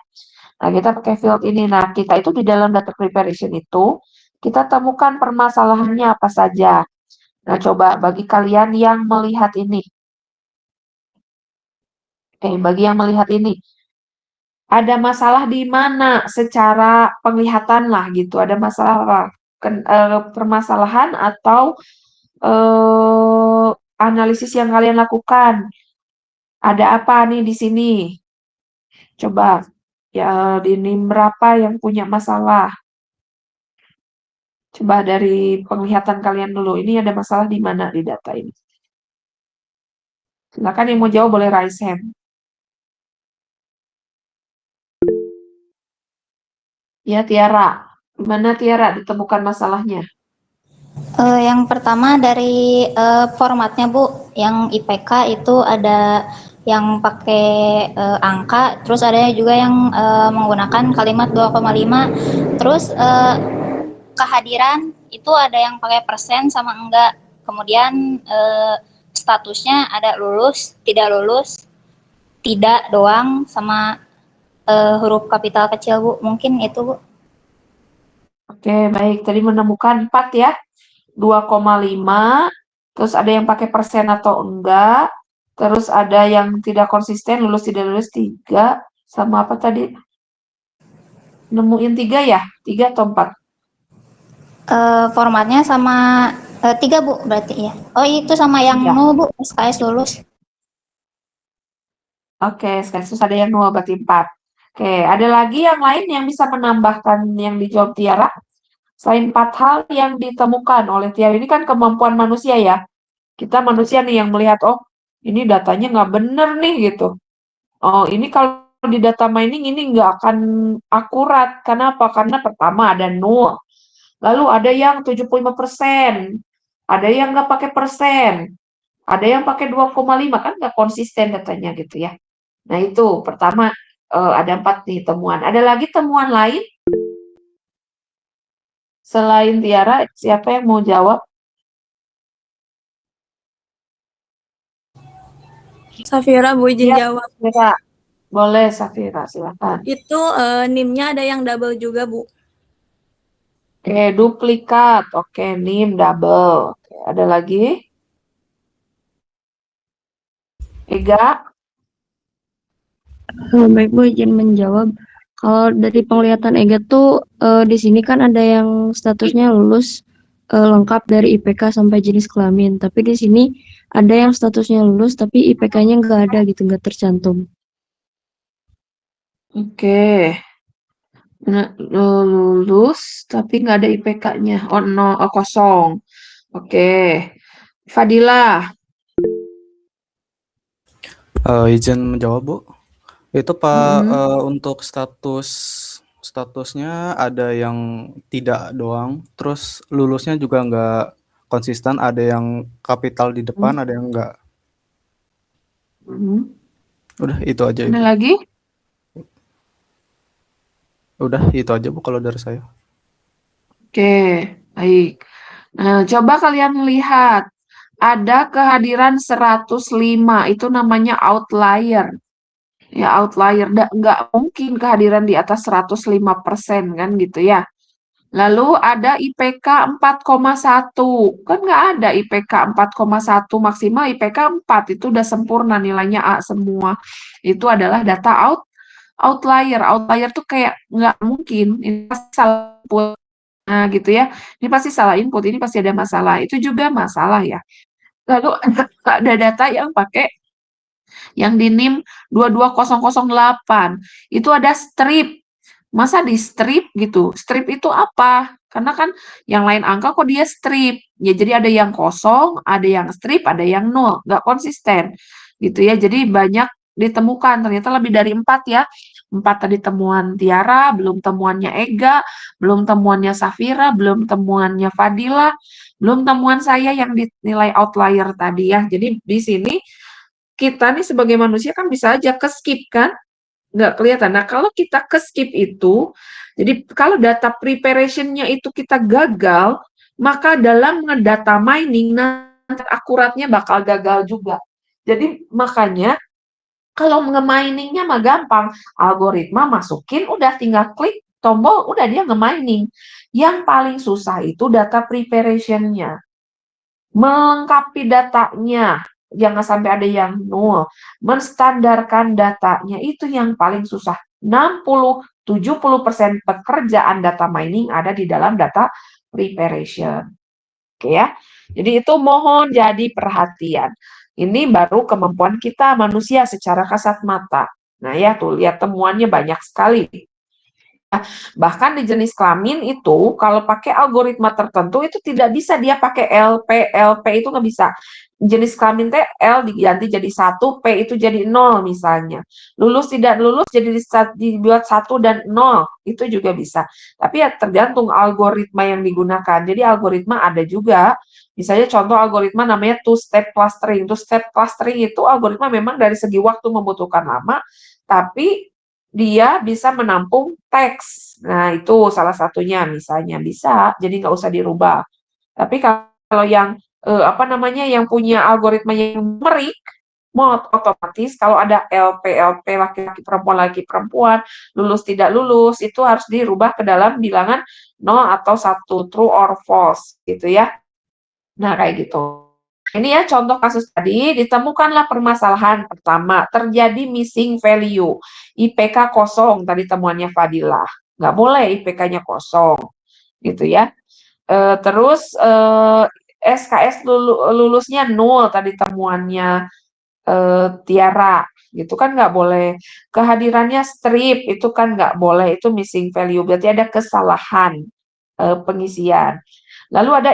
[SPEAKER 1] Nah, kita pakai field ini. Nah, kita itu di dalam data preparation itu, kita temukan permasalahannya apa saja. Nah, coba bagi kalian yang melihat ini, bagi yang melihat ini, ada masalah di mana secara penglihatan lah gitu, ada masalah apa? Permasalahan atau analisis yang kalian lakukan. Ada apa nih di sini? Coba ya ini berapa yang punya masalah? Coba dari penglihatan kalian dulu. Ini ada masalah di mana di data ini? Silakan yang mau jawab boleh raise hand. Ya, Tiara. Di mana Tiara ditemukan masalahnya?
[SPEAKER 2] Yang pertama dari formatnya, Bu. Yang IPK itu ada yang pakai angka, terus ada juga yang menggunakan kalimat 2,5. Terus kehadiran itu ada yang pakai persen sama enggak. Kemudian statusnya ada lulus, tidak doang, sama huruf kapital kecil, Bu. Mungkin itu, Bu.
[SPEAKER 1] Oke, baik. Tadi menemukan 4 ya. 2,5, terus ada yang pakai persen atau enggak, terus ada yang tidak konsisten, lulus tidak lulus 3, sama apa tadi? Nemuin 3 ya? 3 atau 4?
[SPEAKER 2] Formatnya sama 3, Bu, berarti ya. Oh, itu sama yang
[SPEAKER 1] 3.
[SPEAKER 2] 0, Bu, SKS lulus.
[SPEAKER 1] Oke, terus ada yang 2 berarti 4. Oke, ada lagi yang lain yang bisa menambahkan yang dijawab Tiara? Selain 4 hal yang ditemukan oleh Tiara, ini kan kemampuan manusia ya. Kita manusia nih yang melihat, oh ini datanya nggak bener nih gitu. Oh, ini kalau di data mining ini nggak akan akurat. Kenapa? Karena pertama ada nol, lalu ada yang 75%, ada yang nggak pakai persen, ada yang pakai 2,5, kan nggak konsisten datanya gitu ya. Nah itu pertama ada 4 nih temuan. Ada lagi temuan lain selain Tiara, siapa yang mau jawab?
[SPEAKER 3] Safira, Bu, izin
[SPEAKER 1] Ya,
[SPEAKER 3] jawab.
[SPEAKER 1] Safira. Boleh Safira, silakan.
[SPEAKER 3] Itu NIM-nya ada yang double juga, Bu.
[SPEAKER 1] Oke, duplikat. Oke, NIM double. Oke, ada lagi? Ega?
[SPEAKER 4] Baik Bu, izin menjawab. Kalau dari penglihatan Ega tuh di sini kan ada yang statusnya lulus lengkap dari IPK sampai jenis kelamin. Tapi di sini ada yang statusnya lulus tapi IPK-nya nggak ada gitu, nggak tercantum.
[SPEAKER 1] Oke. Lulus tapi nggak ada IPK-nya. Oh, no, oh, kosong. Oke. Fadila.
[SPEAKER 5] Izin menjawab, Bu. Itu Pak,
[SPEAKER 1] Mm-mm.
[SPEAKER 5] untuk statusnya ada yang tidak doang, terus lulusnya juga nggak konsisten, ada yang kapital di depan, ada yang enggak.
[SPEAKER 1] Mm-mm.
[SPEAKER 5] Udah itu aja
[SPEAKER 1] Ada
[SPEAKER 5] Ibu.
[SPEAKER 1] lagi?
[SPEAKER 5] Udah itu aja Bu kalau dari saya.
[SPEAKER 1] Oke, baik. Nah, coba kalian lihat. Ada kehadiran 105, itu namanya outlier. Ya, outlier. Nggak mungkin kehadiran di atas 105% kan gitu ya. Lalu ada IPK 4,1. Kan nggak ada IPK 4,1 maksimal IPK 4. Itu udah sempurna nilainya A semua. Itu adalah data outlier. Outlier tuh kayak nggak mungkin. Ini pasti salah input. Nah gitu ya. Ini pasti salah input. Ini pasti ada masalah. Itu juga masalah ya. Lalu ada data yang pakai yang di NIM 22008. Itu ada strip. Masa di strip gitu? Strip itu apa? Karena kan yang lain angka kok dia strip. Ya jadi ada yang kosong, ada yang strip, ada yang nol. Nggak konsisten. Gitu ya. Jadi banyak ditemukan. Ternyata lebih dari 4 ya. 4 tadi temuan Tiara, belum temuannya Ega, belum temuannya Safira, belum temuannya Fadila, belum temuan saya yang dinilai outlier tadi ya. Jadi di sini kita nih sebagai manusia kan bisa aja ke-skip kan? Nggak kelihatan. Nah, kalau kita ke-skip itu, jadi kalau data preparation-nya itu kita gagal, maka dalam ngedata mining, nanti akuratnya bakal gagal juga. Jadi makanya kalau nge-mining-nya mah gampang. Algoritma masukin, udah tinggal klik tombol, udah dia nge-mining. Yang paling susah itu data preparation-nya. Melengkapi datanya, jangan sampai ada yang nol. Menstandarkan datanya, itu yang paling susah. 60-70% pekerjaan data mining ada di dalam data preparation. Oke ya. Jadi itu mohon jadi perhatian. Ini baru kemampuan kita manusia secara kasat mata. Nah ya tuh, lihat temuannya banyak sekali. Bahkan di jenis kelamin itu kalau pakai algoritma tertentu itu tidak bisa dia pakai LP itu nggak bisa. Jenis kelamin T L diganti jadi 1, P itu jadi 0 misalnya. Lulus tidak lulus jadi dibuat 1 dan 0, itu juga bisa. Tapi ya tergantung algoritma yang digunakan. Jadi algoritma ada juga, misalnya contoh algoritma namanya two-step clustering. Two-step clustering itu algoritma memang dari segi waktu membutuhkan lama, tapi dia bisa menampung teks. Nah, itu salah satunya misalnya bisa, jadi nggak usah dirubah. Tapi kalau yang apa namanya yang punya algoritma yang numerik, mau otomatis kalau ada LP laki-laki perempuan, lulus tidak lulus, itu harus dirubah ke dalam bilangan 0 atau 1, true or false gitu ya. Nah, kayak gitu. Ini ya contoh kasus tadi, ditemukanlah permasalahan pertama, terjadi missing value. IPK kosong, tadi temuannya Fadilah. Nggak boleh IPK-nya kosong, gitu ya. Terus SKS lulusnya 0, tadi temuannya Tiara, gitu kan nggak boleh. Kehadirannya strip, itu kan nggak boleh, itu missing value, berarti ada kesalahan pengisian. Lalu ada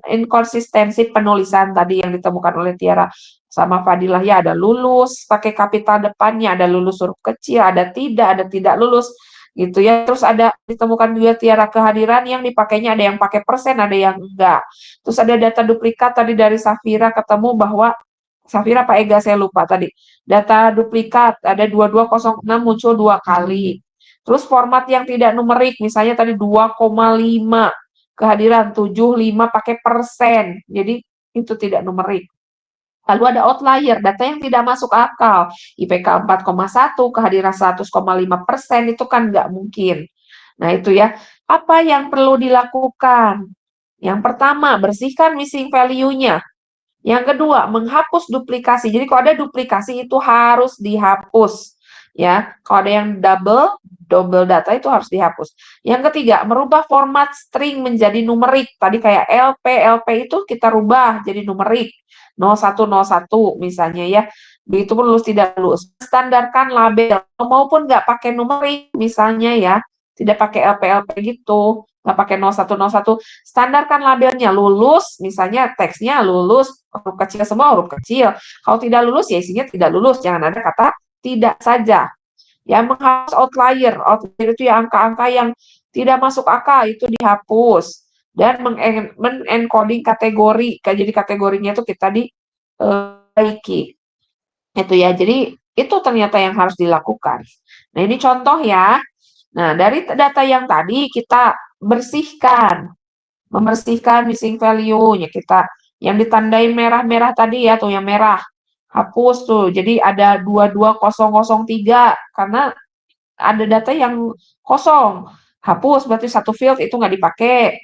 [SPEAKER 1] inkonsistensi penulisan tadi yang ditemukan oleh Tiara sama Fadilah ya, ada lulus pakai kapital depannya, ada lulus huruf kecil, ada tidak lulus gitu ya. Terus ada ditemukan juga Tiara kehadiran yang dipakainya ada yang pakai persen, ada yang enggak. Terus ada data duplikat tadi dari Safira, ketemu bahwa Safira Pak Ega saya lupa tadi. Data duplikat ada 2206 muncul 2 kali. Terus format yang tidak numerik, misalnya tadi 2,5 kehadiran 75 pakai persen. Jadi itu tidak numerik. Lalu ada outlier, data yang tidak masuk akal. IPK 4,1, kehadiran 100,5%, itu kan nggak mungkin. Nah itu ya, apa yang perlu dilakukan? Yang pertama, bersihkan missing value-nya. Yang kedua, menghapus duplikasi. Jadi kalau ada duplikasi itu harus dihapus. Ya, kalau ada yang double data itu harus dihapus. Yang ketiga, merubah format string menjadi numerik. Tadi kayak LP itu kita rubah jadi numerik. 0101 misalnya ya. Begitu pun lulus tidak lulus. Standarkan label maupun nggak pakai numerik misalnya ya. Tidak pakai LP gitu, nggak pakai 0101. Standarkan labelnya lulus, misalnya teksnya lulus, huruf kecil semua huruf kecil. Kalau tidak lulus ya isinya tidak lulus, jangan ada kata tidak saja. Ya, menghapus outlier itu ya angka-angka yang tidak masuk akal itu dihapus dan mengencoding kategori. Jadi kategorinya itu kita diperbaiki. Itu ya. Jadi Itu ternyata yang harus dilakukan. Nah, ini contoh ya. Nah, dari data yang tadi kita bersihkan, membersihkan missing value-nya kita yang ditandai merah-merah tadi ya, tuh yang merah. Hapus tuh. Jadi ada 22003 karena ada data yang kosong. Hapus berarti satu field itu nggak dipakai.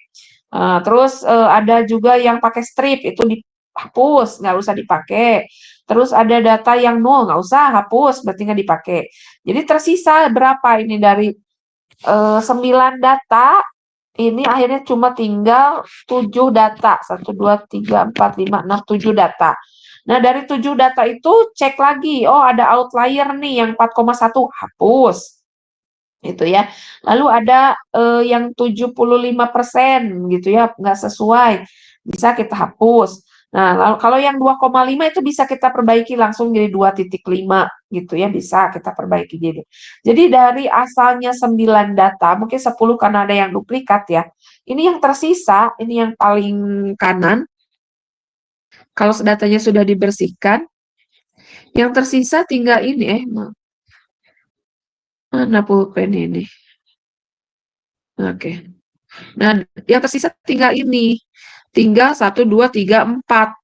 [SPEAKER 1] Terus ada juga yang pakai strip itu dihapus, nggak usah dipakai. Terus ada data yang nol, nggak usah hapus, berarti nggak dipakai. Jadi tersisa berapa ini dari 9 data, ini akhirnya cuma tinggal 7 data. 1, 2, 3, 4, 5, 6, 7 data. Nah, dari 7 data itu cek lagi, oh ada outlier nih yang 4,1, hapus. Gitu ya. Lalu ada yang 75% gitu ya, nggak sesuai, bisa kita hapus. Nah, lalu kalau yang 2,5 itu bisa kita perbaiki langsung jadi 2,5 gitu ya, bisa kita perbaiki jadi. Jadi dari asalnya 9 data, mungkin 10 karena ada yang duplikat ya. Ini yang tersisa, ini yang paling kanan. Kalau datanya sudah dibersihkan, yang tersisa tinggal ini mana pulpen ini? Oke. Nah, yang tersisa tinggal ini. Tinggal 1, 2, 3, 4.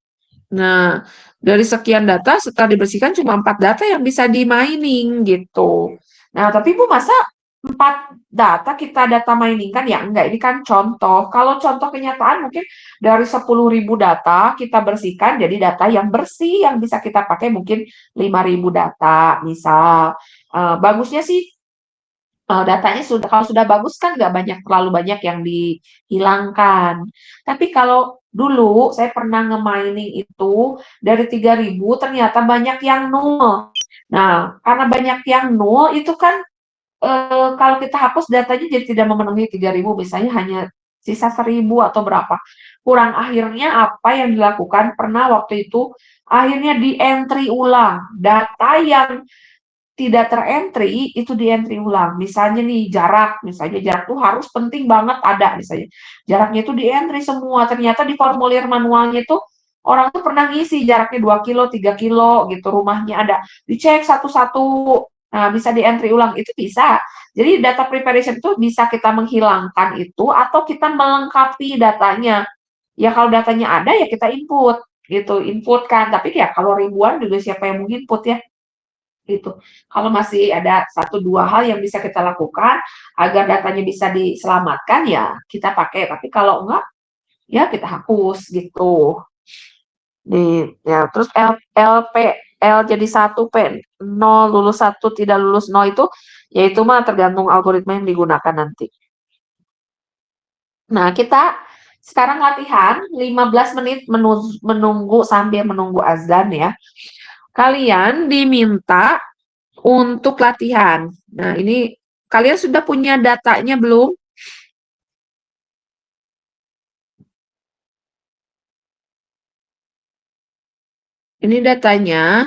[SPEAKER 1] Nah, dari sekian data setelah dibersihkan cuma 4 data yang bisa di-mining gitu. Nah, tapi Bu masa 4 data kita data mining kan ya enggak, ini kan contoh. Kalau contoh kenyataan mungkin dari 10.000 data kita bersihkan jadi data yang bersih yang bisa kita pakai mungkin 5.000 data misal. Bagusnya sih datanya kalau sudah bagus kan nggak terlalu banyak yang dihilangkan. Tapi kalau dulu saya pernah nge-mining itu dari 3.000 ternyata banyak yang nol. Nah, karena banyak yang nol itu kan kalau kita hapus datanya jadi tidak memenuhi 3.000, misalnya hanya sisa 1.000 atau berapa. Kurang akhirnya apa yang dilakukan pernah waktu itu akhirnya di-entry ulang data yang tidak terentry itu di-entry ulang. Misalnya nih misalnya jarak tuh harus penting banget ada misalnya. Jaraknya itu di-entry semua. Ternyata di formulir manualnya itu orang tuh pernah ngisi jaraknya 2 kilo, 3 kilo gitu, rumahnya ada. Dicek satu-satu. Nah, bisa di-entry ulang itu bisa. Jadi data preparation itu bisa kita menghilangkan itu atau kita melengkapi datanya. Ya kalau datanya ada ya kita input gitu, input kan. Tapi ya kalau ribuan juga siapa yang mau input ya? Gitu. Kalau masih ada 1-2 hal yang bisa kita lakukan agar datanya bisa diselamatkan ya kita pakai, tapi kalau enggak ya kita hapus gitu. Ya terus LP L jadi 1, P 0, lulus 1, tidak lulus 0 itu yaitu mah tergantung algoritma yang digunakan nanti. Nah, kita sekarang latihan 15 menit menunggu sambil menunggu azan ya. Kalian diminta untuk latihan. Nah, ini kalian sudah punya datanya belum? Ini datanya.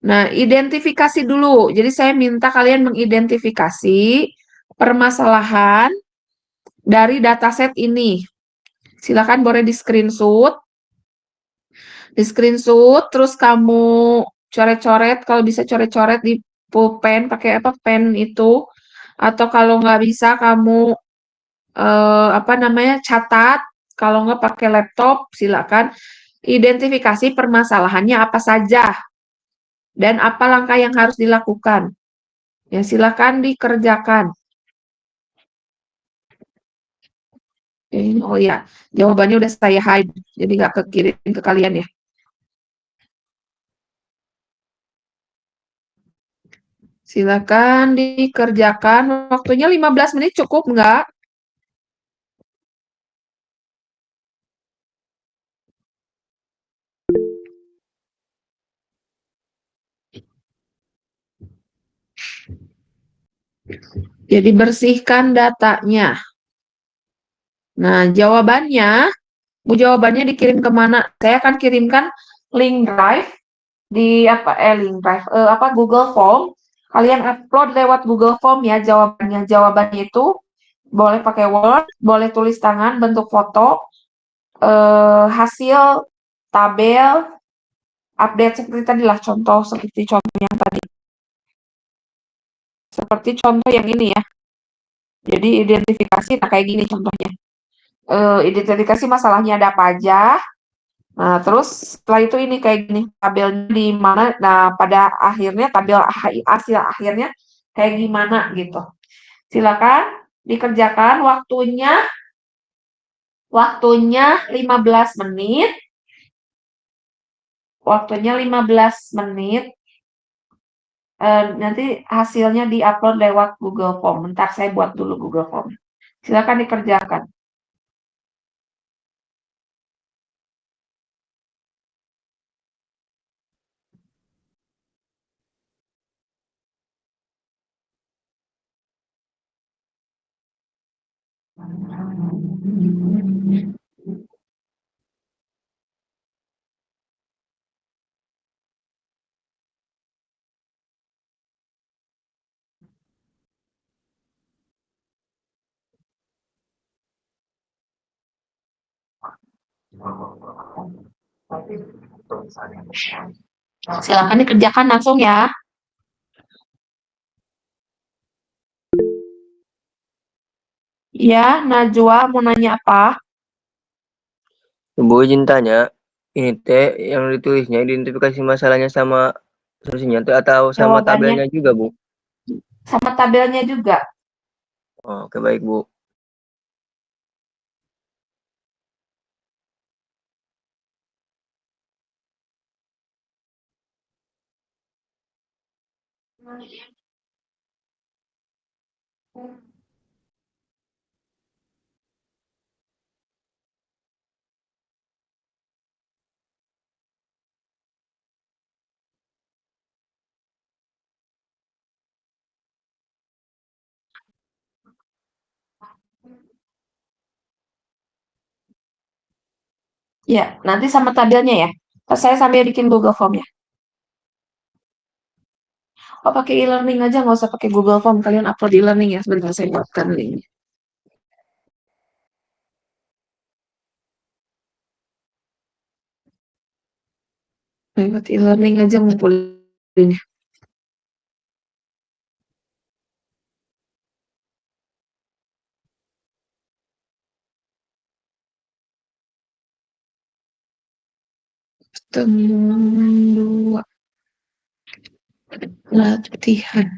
[SPEAKER 1] Nah, identifikasi dulu. Jadi saya minta kalian mengidentifikasi permasalahan dari dataset ini. Silakan boleh di-screenshot. Di-screenshot, terus kamu coret-coret, kalau bisa coret-coret di pulpen, pakai apa, pen itu. Atau kalau nggak bisa kamu catat, kalau nggak pakai laptop, silakan identifikasi permasalahannya apa saja dan apa langkah yang harus dilakukan. Ya, silakan dikerjakan. Oh ya, jawabannya udah saya hide, jadi nggak kekirim ke kalian ya. Silakan dikerjakan. Waktunya 15 menit cukup nggak? Jadi bersihkan datanya. Nah, jawabannya dikirim kemana? Saya akan kirimkan link drive di link drive Google Form. Kalian upload lewat Google Form ya jawabannya. Jawabannya itu boleh pakai Word, boleh tulis tangan, bentuk foto, hasil tabel, update seperti tadi lah, contoh seperti contoh yang tadi. Seperti contoh yang ini ya. Jadi identifikasi, nah kayak gini contohnya. Identifikasi masalahnya ada apa aja. Nah, terus setelah itu ini kayak gini, tabelnya di mana, nah pada akhirnya tabel hasil akhirnya kayak gimana gitu. Silakan dikerjakan, waktunya 15 menit. Waktunya 15 menit. Nanti hasilnya diupload lewat Google Form. Bentar saya buat dulu Google Form. Silakan dikerjakan. Silakan dikerjakan langsung ya. Ya, Najwa mau nanya apa?
[SPEAKER 6] Ibu izin tanya, ini teh yang ditulisnya identifikasi masalahnya sama solusinya tuh atau sama
[SPEAKER 1] Jawabannya
[SPEAKER 6] tabelnya juga, Bu?
[SPEAKER 1] sama tabelnya juga.
[SPEAKER 6] Oh, oke baik, Bu.
[SPEAKER 1] Ya, nanti sama tabelnya ya. Saya sambil bikin Google Form ya. Oh, pakai e-learning aja, nggak usah pakai Google Form. Kalian upload e-learning ya. Sebentar saya buatkan linknya. Lewat e-learning aja ngumpulinnya. Temuan 2. Latihan.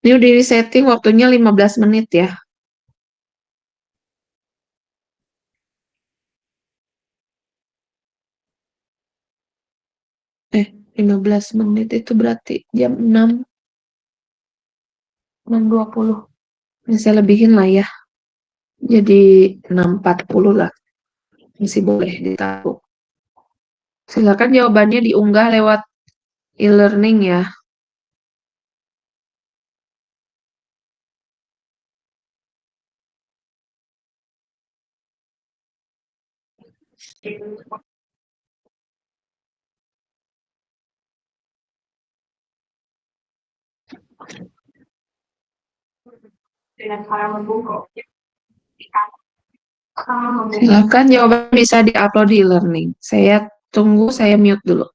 [SPEAKER 1] Ini udah di setting waktunya 15 menit ya. 15 menit itu berarti jam 6.20. Ini saya lebihin lah ya. Jadi 6.40 lah. Masih boleh ditaruh. Silakan jawabannya diunggah lewat e-learning ya. Silakan jawaban bisa diupload di e-learning. Saya tunggu, saya mute dulu.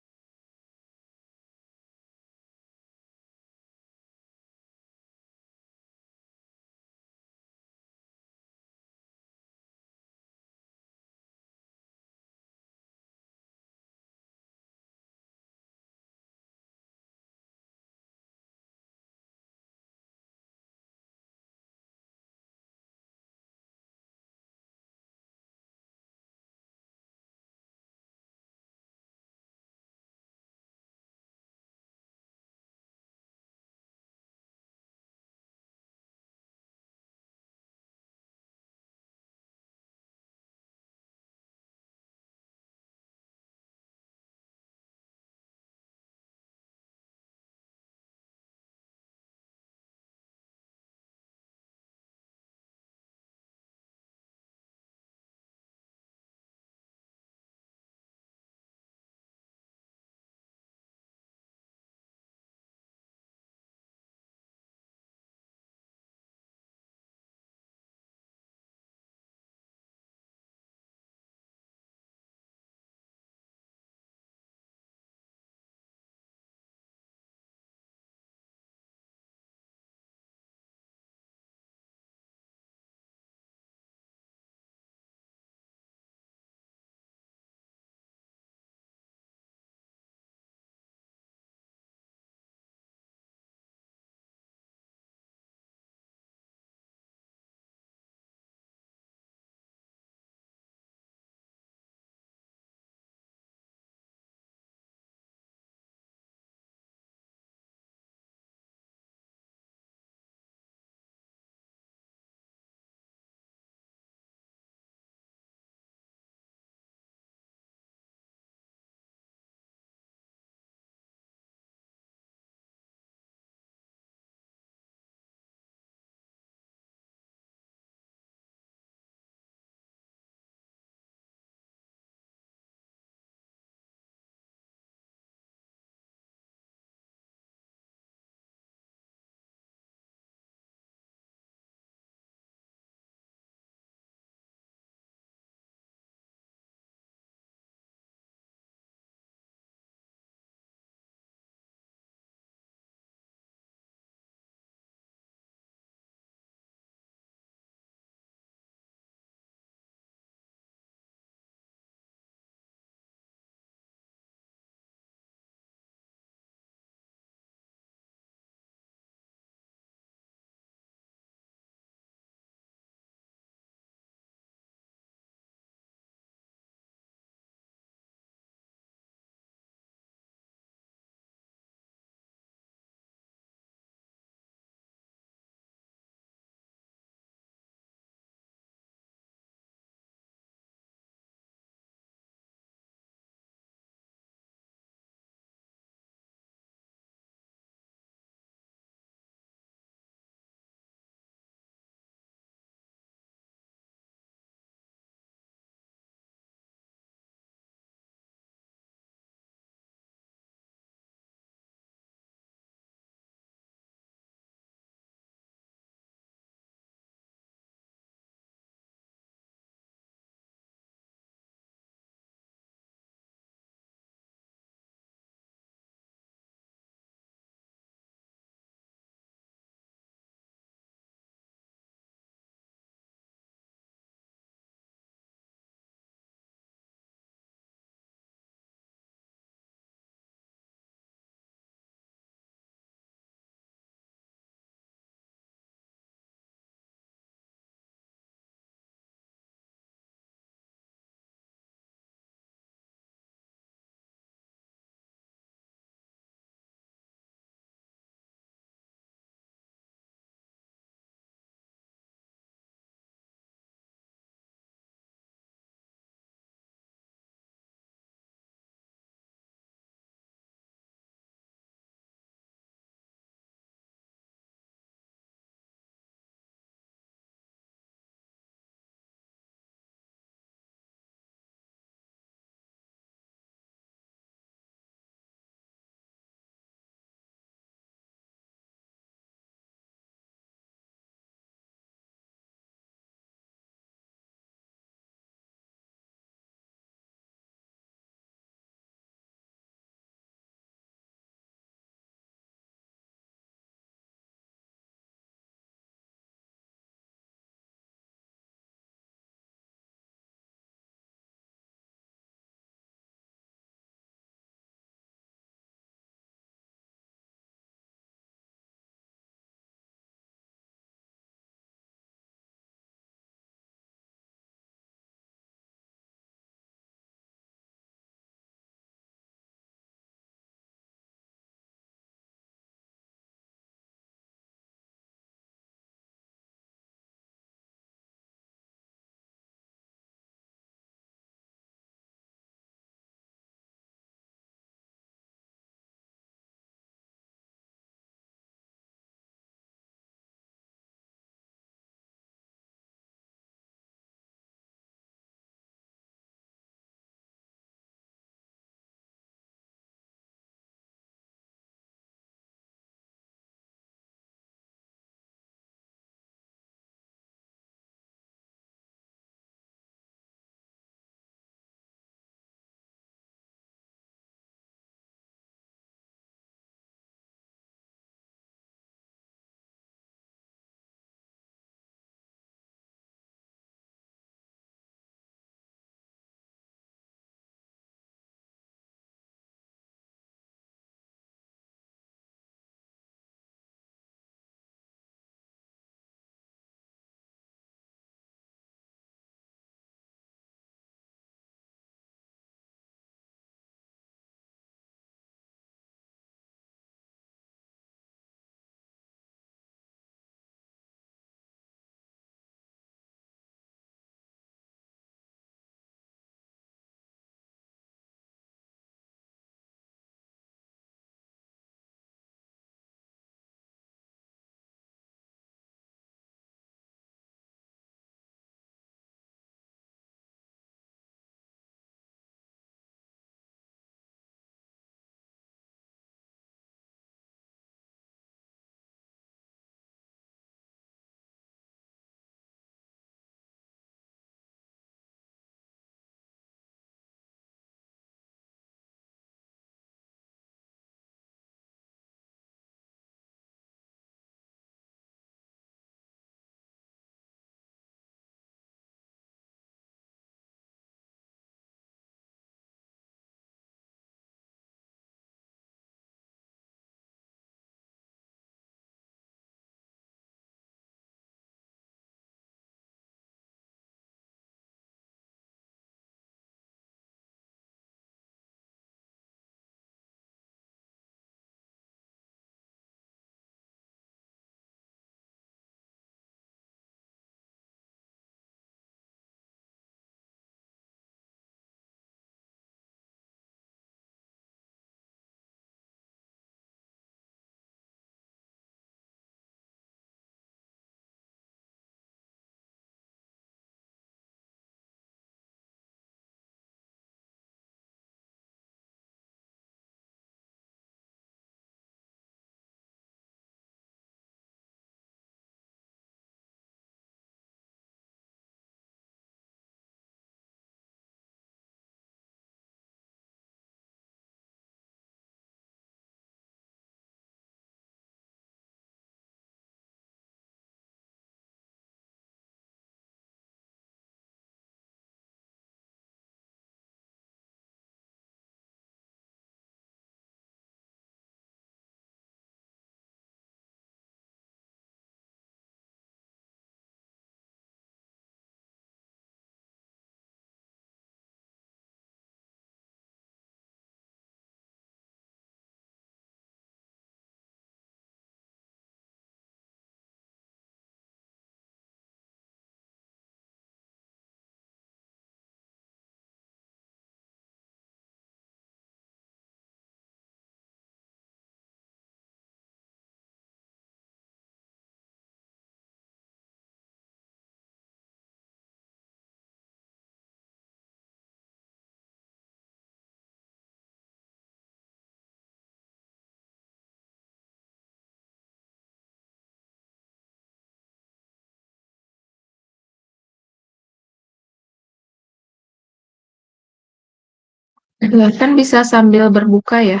[SPEAKER 1] Kan bisa sambil berbuka ya,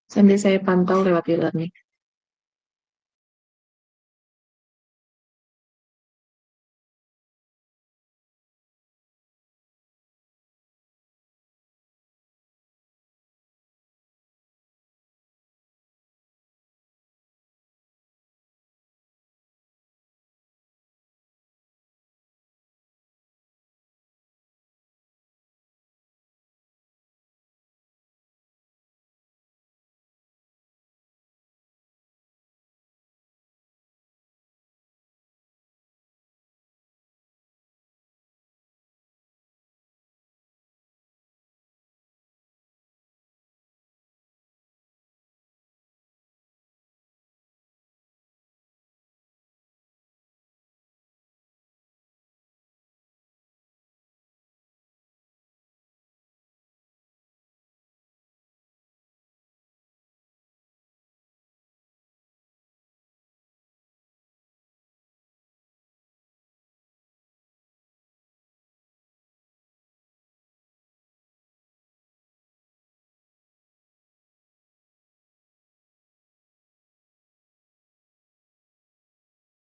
[SPEAKER 1] sambil saya pantau lewat e-learning.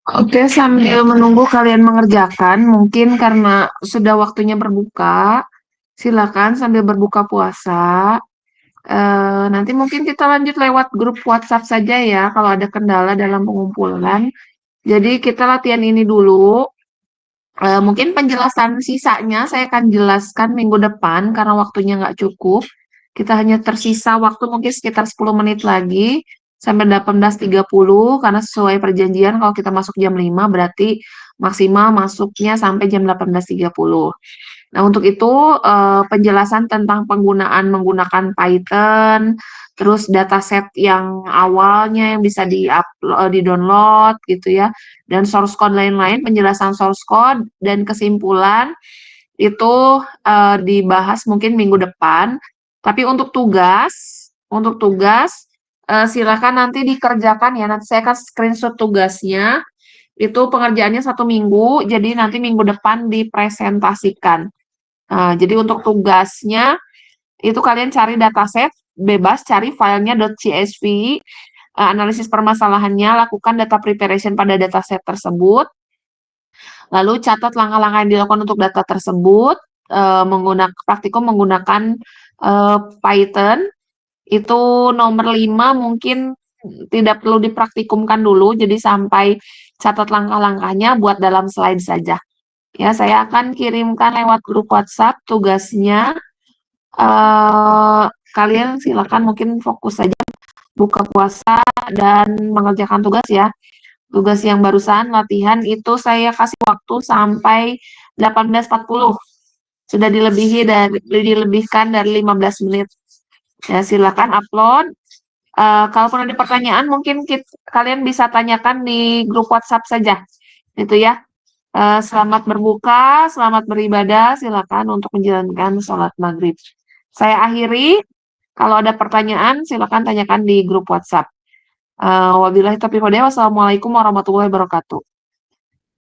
[SPEAKER 1] Oke, sambil menunggu kalian mengerjakan, mungkin karena sudah waktunya berbuka, silakan sambil berbuka puasa. Nanti mungkin kita lanjut lewat grup WhatsApp saja ya, kalau ada kendala dalam pengumpulan. Jadi kita latihan ini dulu. Mungkin penjelasan sisanya saya akan jelaskan minggu depan karena waktunya nggak cukup. Kita hanya tersisa waktu mungkin sekitar 10 menit lagi sampai 18.30 karena sesuai perjanjian kalau kita masuk jam 5 berarti maksimal masuknya sampai jam 18.30. Nah, untuk itu penjelasan tentang penggunaan menggunakan Python, terus dataset yang awalnya yang bisa di-download gitu ya, dan source code lain-lain, penjelasan source code dan kesimpulan itu dibahas mungkin minggu depan. Tapi untuk tugas silakan nanti dikerjakan ya. Nanti saya akan screenshot tugasnya. Itu pengerjaannya 1 minggu, jadi nanti minggu depan dipresentasikan. Jadi untuk tugasnya itu kalian cari dataset, bebas cari filenya .csv, analisis permasalahannya, lakukan data preparation pada dataset tersebut, lalu catat langkah-langkah yang dilakukan untuk data tersebut, praktikum menggunakan Python. Itu nomor 5 mungkin tidak perlu dipraktikumkan dulu, jadi sampai catat langkah-langkahnya buat dalam slide saja. Ya, saya akan kirimkan lewat grup WhatsApp tugasnya. Kalian silakan mungkin fokus saja buka puasa dan mengerjakan tugas ya. Tugas yang barusan latihan itu saya kasih waktu sampai 18.40. Sudah dilebihkan dari 15 menit. Ya, silakan upload. Kalaupun ada pertanyaan mungkin kalian bisa tanyakan di grup WhatsApp saja. Itu ya. Selamat berbuka, selamat beribadah, silakan untuk menjalankan sholat maghrib. Saya akhiri, kalau ada pertanyaan silakan tanyakan di grup WhatsApp. Wabillahi taufiq wal hidayah. Wassalamualaikum warahmatullahi wabarakatuh.